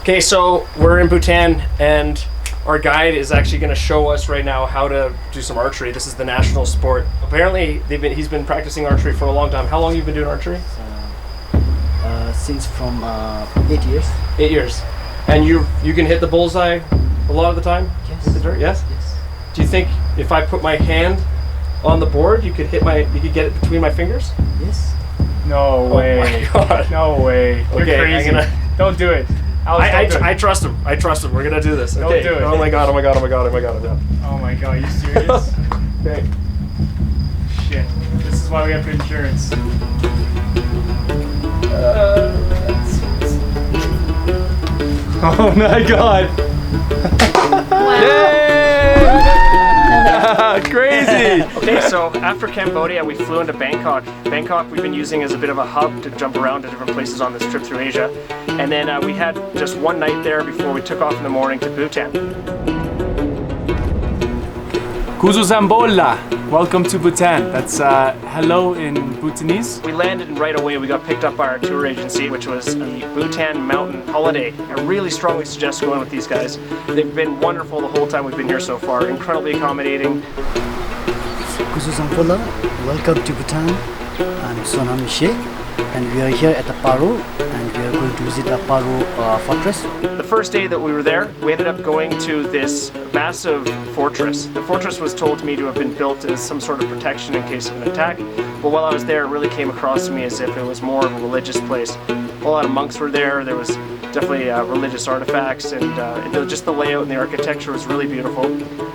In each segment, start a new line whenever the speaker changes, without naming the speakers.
Okay, so we're in Bhutan, and our guide is actually going to show us right now how to do some archery. This is the national sport. Apparently, he's been practicing archery for a long time. How long have you been doing archery?
Since from 8 years.
8 years. And you can hit the bullseye a lot of the time?
Yes.
With the dirt? Yes?
Yes.
Do you think if I put my hand on the board, you could get it between my fingers?
Yes.
No way.
Oh my God.
No way. You're
Okay,
crazy. Don't do it. Alex,
I trust him. I trust him. We're gonna do this.
Don't
Okay.
do it.
Oh my God. Oh my God. Oh my God. Oh my God.
Oh my God, you serious?
Okay.
Shit. This is why we have insurance. Oh my God. Crazy.
Okay, so after Cambodia, we flew into Bangkok. Bangkok we've been using as a bit of a hub to jump around to different places on this trip through Asia. And then we had just one night there before we took off in the morning to Bhutan.
Kuzuzambola! Welcome to Bhutan. That's hello in Bhutanese.
We landed and right away we got picked up by our tour agency, which was the Bhutan Mountain Holiday. I really strongly suggest going with these guys. They've been wonderful the whole time we've been here so far, incredibly accommodating.
Kuzuzambola, welcome to Bhutan. I'm Sonam Sheikh, and we are here at the Paro, and we are going to visit the Paro Fortress.
The first day that we were there, we ended up going to this massive fortress. The fortress was told to me to have been built as some sort of protection in case of an attack, but while I was there, it really came across to me as if it was more of a religious place. A lot of monks were there. There was definitely religious artifacts, and just the layout and the architecture was really beautiful.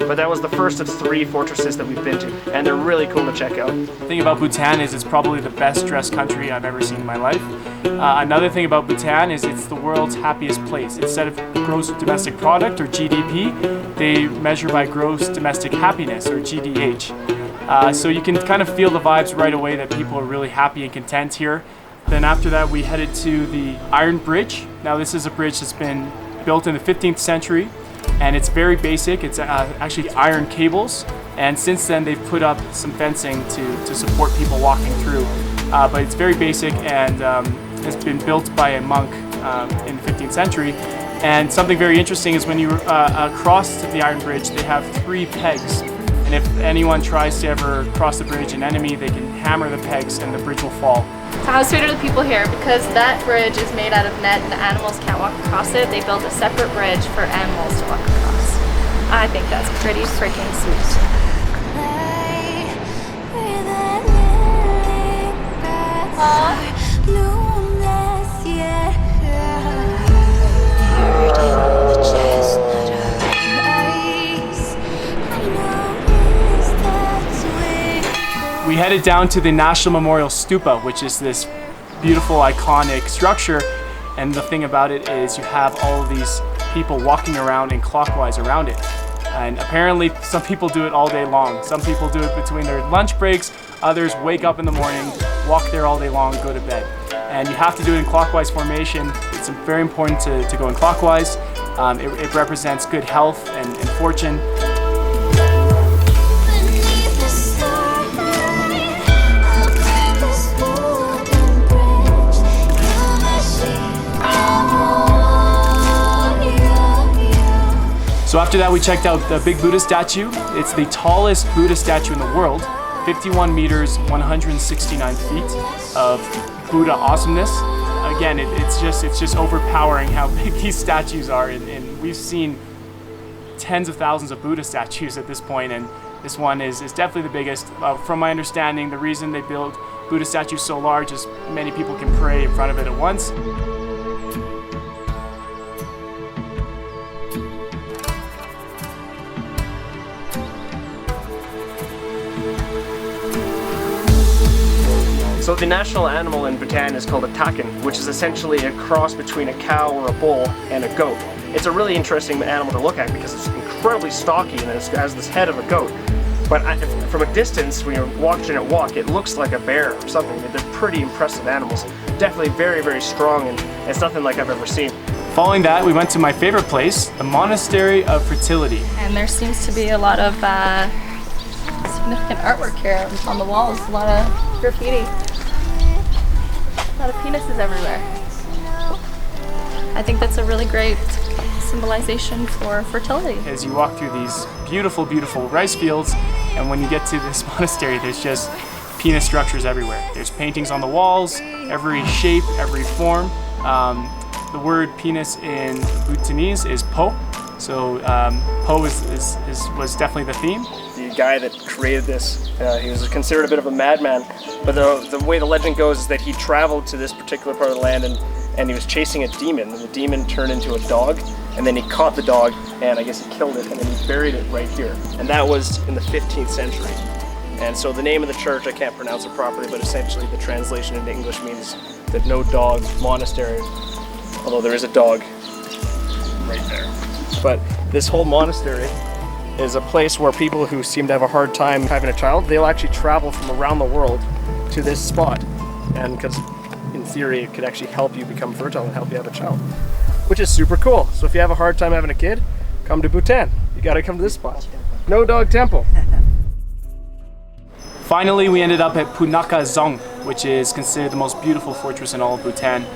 But that was the first of 3 fortresses that we've been to, and they're really cool to check out.
The thing about Bhutan is it's probably the best dressed country I've ever seen in my life. Another thing about Bhutan is it's the world's happiest place. Instead of gross domestic product or GDP, they measure by gross domestic happiness or GDH. So you can kind of feel the vibes right away that people are really happy and content here. Then after that we headed to the Iron Bridge. Now this is a bridge that's been built in the 15th century, and it's very basic. It's actually iron cables, and since then they've put up some fencing to support people walking through. But it's very basic, and has been built by a monk in the 15th century. And something very interesting is when you cross the Iron Bridge, they have 3 pegs. And if anyone tries to ever cross the bridge, an enemy, they can hammer the pegs and the bridge will fall.
So how sweet are the people here? Because that bridge is made out of net and the animals can't walk across it, they built a separate bridge for animals to walk across. I think that's pretty freaking sweet.
We headed down to the National Memorial Stupa, which is this beautiful, iconic structure. And the thing about it is you have all of these people walking around in clockwise around it. And apparently some people do it all day long. Some people do it between their lunch breaks. Others wake up in the morning, walk there all day long, go to bed. And you have to do it in clockwise formation. It's very important to go in clockwise. It represents good health and fortune. So after that we checked out the big Buddha statue. It's the tallest Buddha statue in the world, 51 meters, 169 feet of Buddha awesomeness. Again, it's just overpowering how big these statues are, and we've seen tens of thousands of Buddha statues at this point, and this one is definitely the biggest. From my understanding, the reason they build Buddha statues so large is many people can pray in front of it at once.
So the national animal in Bhutan is called a Takin, which is essentially a cross between a cow or a bull and a goat. It's a really interesting animal to look at because it's incredibly stocky and it has this head of a goat. But from a distance, when you're watching it walk, it looks like a bear or something. They're pretty impressive animals. Definitely very, very strong, and it's nothing like I've ever seen.
Following that, we went to my favorite place, the Monastery of Fertility.
And there seems to be a lot of significant artwork here on the walls, a lot of graffiti. A lot of penises everywhere. I think that's a really great symbolization for fertility.
As you walk through these beautiful, beautiful rice fields, and when you get to this monastery, there's just penis structures everywhere. There's paintings on the walls, every shape, every form. The word penis in Bhutanese is po, so po was definitely the theme.
The guy that created this, he was considered a bit of a madman, but the way the legend goes is that he traveled to this particular part of the land and he was chasing a demon, and the demon turned into a dog, and then he caught the dog, and I guess he killed it, and then he buried it right here. And that was in the 15th century. And so the name of the church, I can't pronounce it properly, but essentially the translation into English means the No Dog Monastery, although there is a dog right there. But this whole monastery is a place where people who seem to have a hard time having a child, they'll actually travel from around the world to this spot. And because in theory, it could actually help you become fertile and help you have a child, which is super cool. So if you have a hard time having a kid, come to Bhutan. You gotta come to this spot. No Dog Temple.
Finally, we ended up at Punakha Zong, which is considered the most beautiful fortress in all of Bhutan.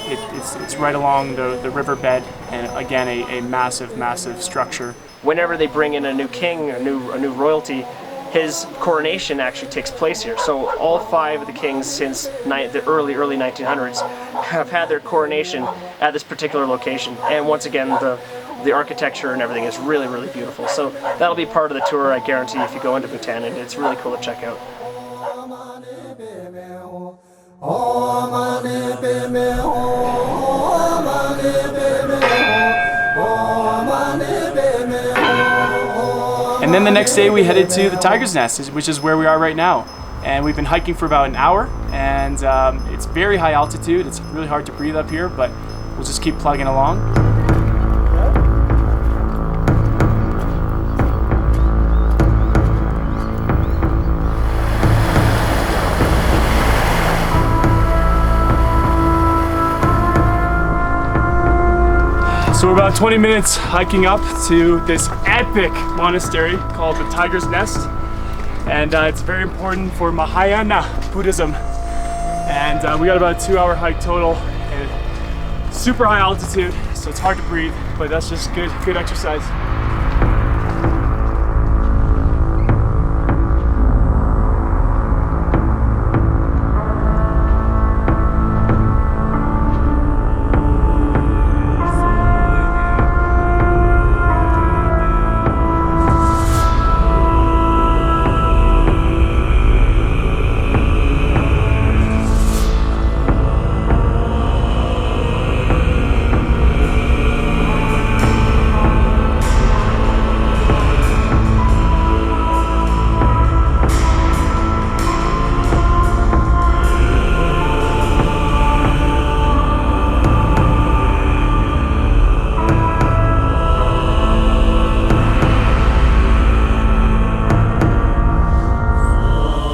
It's right along the riverbed, and again, a massive, massive structure.
Whenever they bring in a new king, a new royalty, his coronation actually takes place here. So all 5 of the kings since the early 1900s have had their coronation at this particular location. And once again, the architecture and everything is really, really beautiful. So that'll be part of the tour, I guarantee, if you go into Bhutan, and it's really cool to check out.
And then the next day we headed to the Tiger's Nest, which is where we are right now. And we've been hiking for about an hour, and it's very high altitude. It's really hard to breathe up here, but we'll just keep plugging along. So we're about 20 minutes hiking up to this epic monastery called the Tiger's Nest, and it's very important for Mahayana Buddhism. And we got about a 2-hour hike total, and super high altitude, so it's hard to breathe, but that's just good exercise.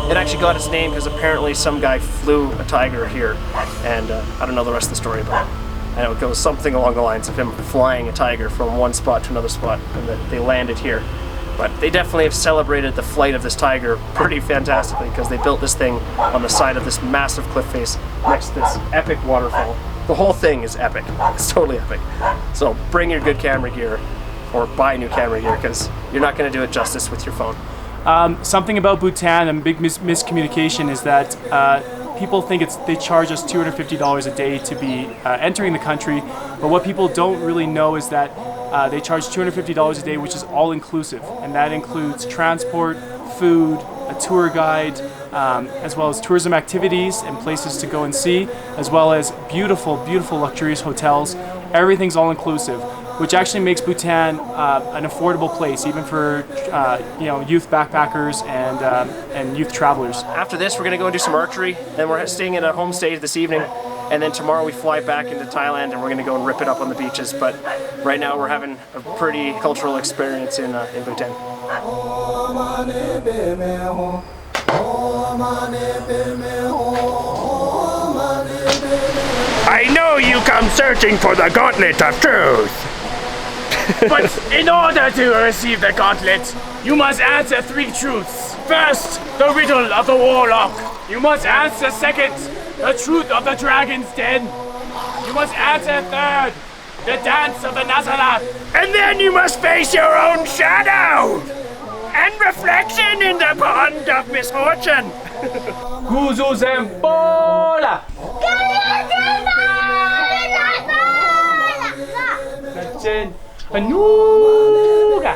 It actually got its name because apparently some guy flew a tiger here, and I don't know the rest of the story, but I know it goes something along the lines of him flying a tiger from one spot to another spot, and that they landed here. But they definitely have celebrated the flight of this tiger pretty fantastically, because they built this thing on the side of this massive cliff face next to this epic waterfall. The whole thing is epic. It's totally epic. So bring your good camera gear, or buy new camera gear, because you're not going to do it justice with your phone.
Something about Bhutan, a big miscommunication, is that people think they charge us $250 a day to be entering the country, but what people don't really know is that they charge $250 a day, which is all inclusive, and that includes transport, food, a tour guide, as well as tourism activities and places to go and see, as well as beautiful, beautiful luxurious hotels. Everything's all inclusive, which actually makes Bhutan an affordable place, even for youth backpackers and youth travelers.
After this, we're going to go and do some archery, and we're staying in a homestay this evening, and then tomorrow we fly back into Thailand, and we're going to go and rip it up on the beaches. But right now we're having a pretty cultural experience in Bhutan.
I know you come searching for the Gauntlet of Truth.
But in order to receive the gauntlet, you must answer 3 truths. First, the riddle of the warlock. You must answer second, the truth of the dragon's den. You must answer third. The dance of the Nazareth.
And then you must face your own shadow! And reflection in the pond of misfortune!
Kuzu Zempola. Hanuga.